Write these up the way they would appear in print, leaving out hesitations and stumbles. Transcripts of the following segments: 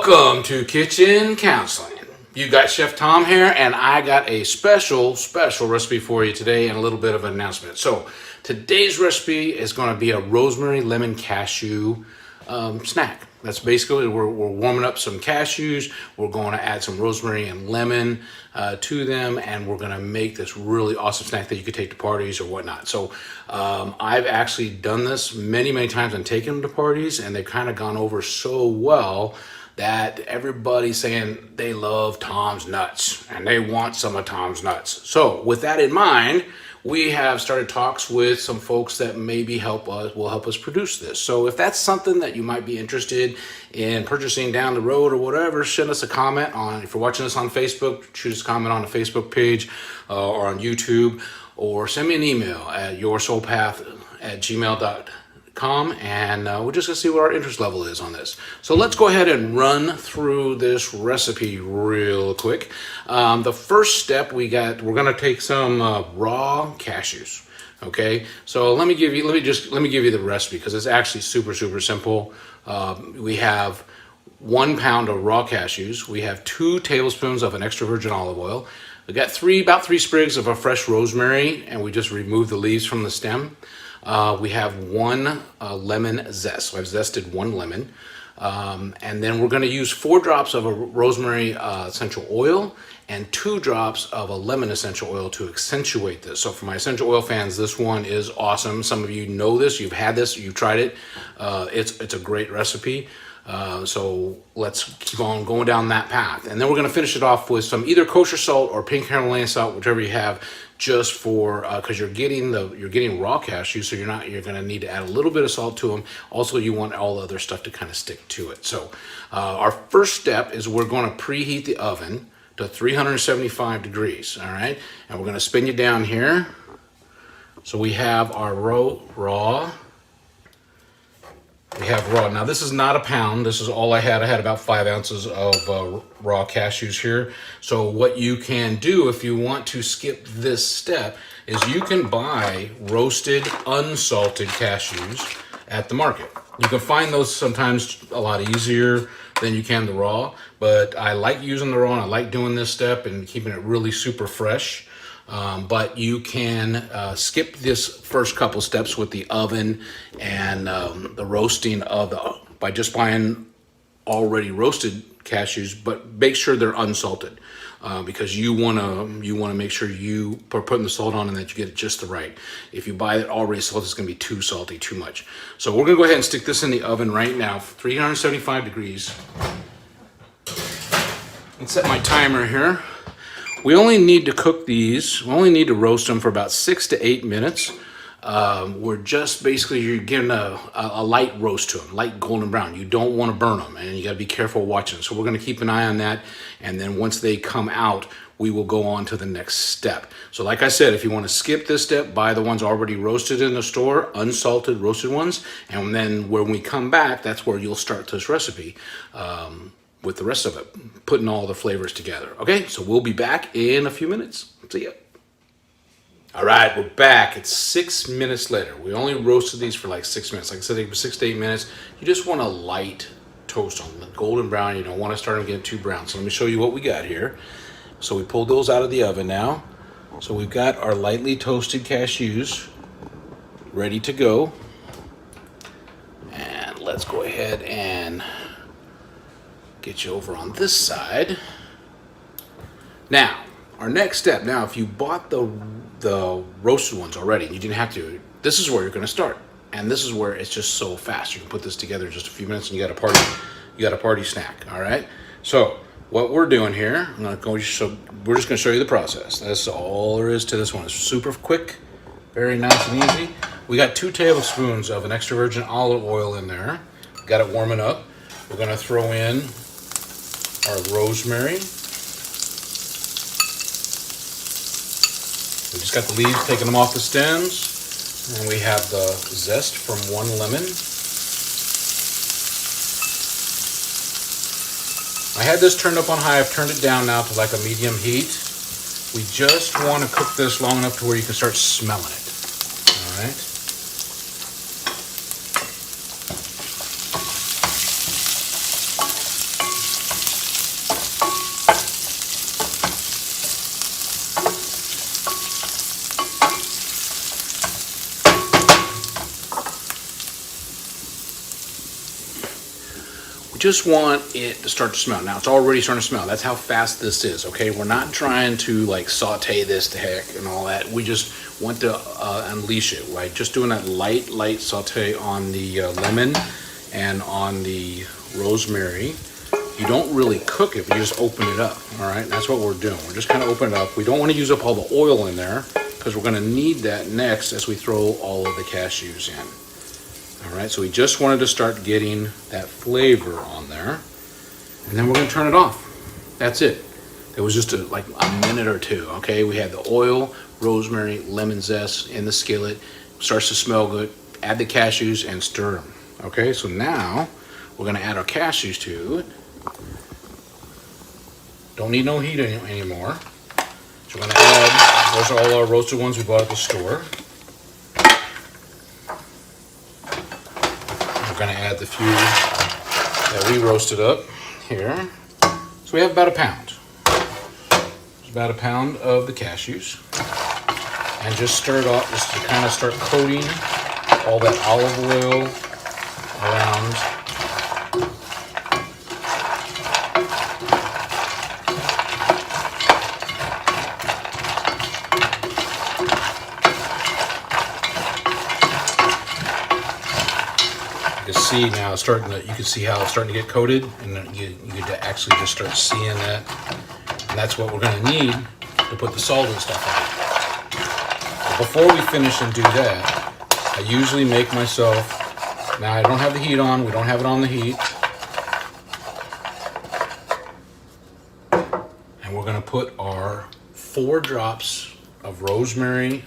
Welcome to Kitchen Counseling. You got Chef Tom here, and I got a special recipe for you today and a little bit of an announcement. So today's recipe is going to be a rosemary lemon cashew snack. That's basically, we're warming up some cashews. We're going to add some rosemary and lemon to them, and we're going to make this really awesome snack that you could take to parties or whatnot. So I've actually done this many times and taken them to parties, and they've kind of gone over so well that everybody's saying they love Tom's nuts and they want some of Tom's nuts. So with that in mind, we have started talks with some folks that maybe will help us produce this. So if that's something that you might be interested in purchasing down the road or whatever, send us a comment on, if you're watching this on Facebook, shoot us a comment on the Facebook page or on YouTube, or send me an email at yoursoulpath@gmail.com, and we're just gonna see what our interest level is on this. So let's go ahead and run through this recipe real quick. The first step we're gonna take some raw cashews. Okay, so let me give you the recipe because it's actually super simple. We have 1 pound of raw cashews. We have 2 tablespoons of an extra virgin olive oil. We got about 3 sprigs of a fresh rosemary, and we just removed the leaves from the stem. We have 1 lemon zest. So I've zested 1 lemon. And then we're going to use 4 drops of a rosemary essential oil and 2 drops of a lemon essential oil to accentuate this. So for my essential oil fans, this one is awesome. Some of you know this, you've had this, you've tried it. It's a great recipe. So let's keep on going down that path. And then we're going to finish it off with some either kosher salt or pink Himalayan salt, whichever you have, just for because you're getting raw cashews, so you're going to need to add a little bit of salt to them. Also, you want all the other stuff to kind of stick to it. So our first step is we're going to preheat the oven to 375 degrees. All right, and we're going to spin you down here. So we have our raw. We have raw. Now this is not a pound. This is all I had. I had about 5 ounces of raw cashews here. So what you can do if you want to skip this step is you can buy roasted, unsalted cashews at the market. You can find those sometimes a lot easier than you can the raw, but I like using the raw and I like doing this step and keeping it really super fresh. But you can skip this first couple steps with the oven and the roasting by just buying already roasted cashews, but make sure they're unsalted because you want to make sure you are putting the salt on and that you get it just the right. If you buy it already salted, it's going to be too salty, too much. So we're going to go ahead and stick this in the oven right now, 375 degrees. And set my timer here. We only need to cook these. We only need to roast them for about 6 to 8 minutes. We're just basically, you're giving a light roast to them, light golden brown. You don't want to burn them, and you got to be careful watching. So we're going to keep an eye on that, and then once they come out, we will go on to the next step. So like I said, if you want to skip this step, buy the ones already roasted in the store, unsalted roasted ones, and then when we come back, that's where you'll start this recipe. With the rest of it, putting all the flavors together. Okay, so we'll be back in a few minutes. See ya. All right, we're back. It's 6 minutes later. We only roasted these for like 6 minutes. Like I said, it was 6 to 8 minutes. You just want a light toast on them, golden brown. You don't want to start them getting too brown. So let me show you what we got here. So we pulled those out of the oven now. So we've got our lightly toasted cashews ready to go. And let's go ahead and get you over on this side. Now, our next step. Now, if you bought the roasted ones already, and you didn't have to, this is where you're going to start. And this is where it's just so fast. You can put this together in just a few minutes, and you got a party snack. All right. So what we're doing here, we're just going to show you the process. That's all there is to this one. It's super quick, very nice and easy. We got 2 tablespoons of an extra virgin olive oil in there. Got it warming up. We're going to throw in our rosemary. We just got the leaves, taking them off the stems. And we have the zest from 1 lemon. I had this turned up on high. I've turned it down now to like a medium heat. We just want to cook this long enough to where you can start smelling it. All right. just want it to start to smell. Now it's already starting to smell. That's how fast this is, okay? We're not trying to like saute this to heck and all that. We just want to unleash it, right? Just doing that light saute on the lemon and on the rosemary. You don't really cook it, but you just open it up, all right? That's what we're doing. We're just kind of opening it up. We don't want to use up all the oil in there because we're going to need that next as we throw all of the cashews in. All right, so we just wanted to start getting that flavor on there, and then we're going to turn it off. That's it. It was just like a minute or two, okay? We had the oil, rosemary, lemon zest in the skillet. Starts to smell good. Add the cashews and stir them, okay? So now we're going to add our cashews to it. Don't need no heat anymore. So we're going to add, those are all our roasted ones we bought at the store. We're going to add the few that we roasted up here. So we have about a pound. It's about a pound of the cashews. And just stir it up just to kind of start coating all that olive oil around. See now, you can see how it's starting to get coated, and you can actually just start seeing that. And that's what we're going to need to put the salt and stuff on. But before we finish and do that, I usually make myself. Now I don't have the heat on. We don't have it on the heat, and we're going to put our 4 drops of rosemary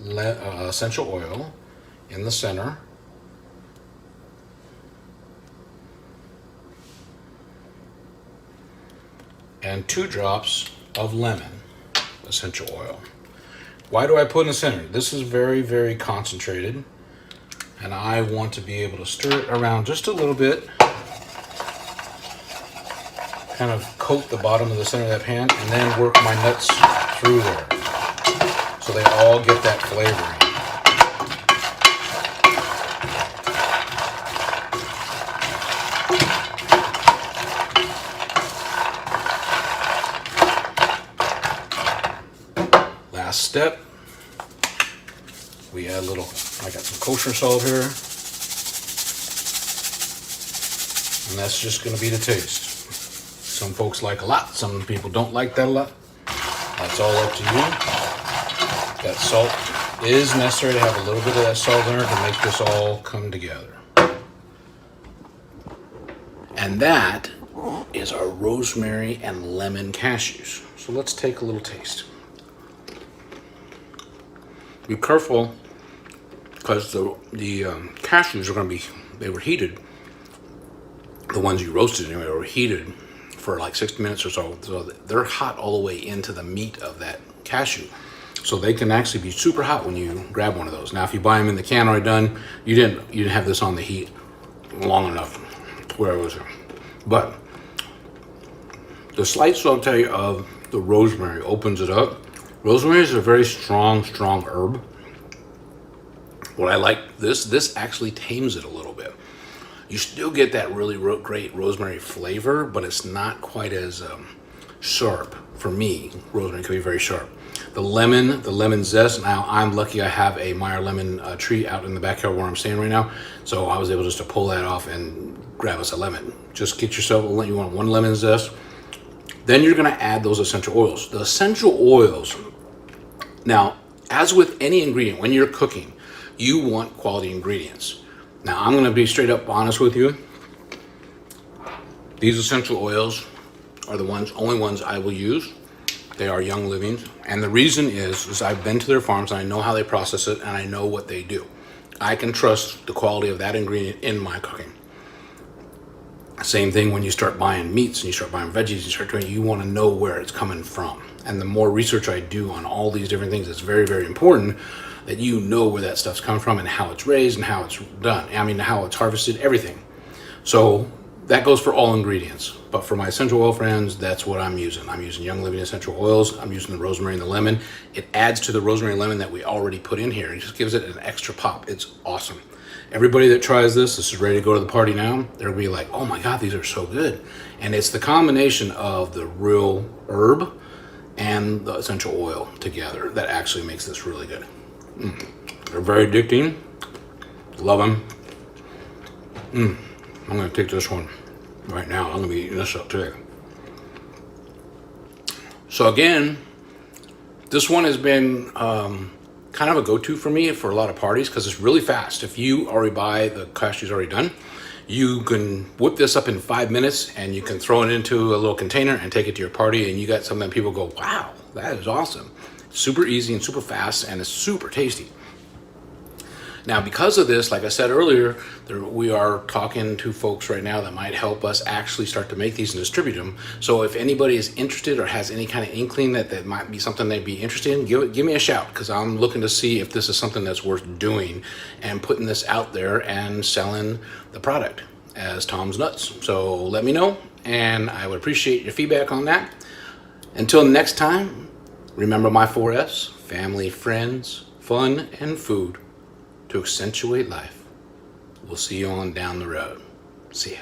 essential oil in the center. And 2 drops of lemon essential oil. Why do I put in the center? This is very, very concentrated, and I want to be able to stir it around just a little bit, kind of coat the bottom of the center of that pan, and then work my nuts through there so they all get that flavor. Step, we add a little, I got some kosher salt here, and that's just going to be the taste. Some folks like a lot, some people don't like that a lot. That's all up to you. That salt is necessary to have a little bit of that salt in there to make this all come together. And that is our rosemary and lemon cashews. So let's take a little taste. Be careful, because the cashews are going to be, they were heated. The ones you roasted anyway were heated for like 60 minutes or so. So they're hot all the way into the meat of that cashew. So they can actually be super hot when you grab one of those. Now, if you buy them in the can already done, you didn't have this on the heat long enough where it was. But the slight saute of the rosemary opens it up. Rosemary is a very strong herb. What I like, this actually tames it a little bit. You still get that really great rosemary flavor, but it's not quite as sharp. For me, rosemary can be very sharp. The lemon zest. Now, I'm lucky I have a Meyer lemon tree out in the backyard where I'm staying right now. So I was able just to pull that off and grab us a lemon. Just get yourself, you want 1 lemon zest. Then you're gonna add those essential oils. The essential oils, now, as with any ingredient, when you're cooking, you want quality ingredients. Now, I'm going to be straight up honest with you. These essential oils are the only ones I will use. They are Young Living. And the reason is I've been to their farms and I know how they process it and I know what they do. I can trust the quality of that ingredient in my cooking. Same thing when you start buying meats and you start buying veggies, you want to know where it's coming from. And the more research I do on all these different things, it's very, very important that you know where that stuff's coming from and how it's raised and how it's done. I mean, how it's harvested, everything. So That goes for all ingredients, but for my essential oil friends, that's what I'm using. I'm using Young Living essential oils. I'm using the rosemary and the lemon. It adds to the rosemary and lemon that we already put in here. It just gives it an extra pop. It's awesome. Everybody that tries this is ready to go to the party now. They're gonna be like, oh my God, these are so good. And it's the combination of the real herb and the essential oil together that actually makes this really good. They're very addicting. Love them. I'm gonna take this one right now. I'm gonna be eating this up today. So again, this one has been kind of a go-to for me for a lot of parties because it's really fast. If you already buy the cashews already done, you can whip this up in 5 minutes and you can throw it into a little container and take it to your party, and you got something that people go, wow, that is awesome. Super easy and super fast, and it's super tasty. Now, because of this, like I said earlier, we are talking to folks right now that might help us actually start to make these and distribute them. So if anybody is interested or has any kind of inkling that might be something they'd be interested in, give me a shout, because I'm looking to see if this is something that's worth doing and putting this out there and selling the product as Tom's Nuts. So let me know, and I would appreciate your feedback on that. Until next time, remember my 4Fs: family, friends, fun, and food to accentuate life. We'll see you on down the road. See ya.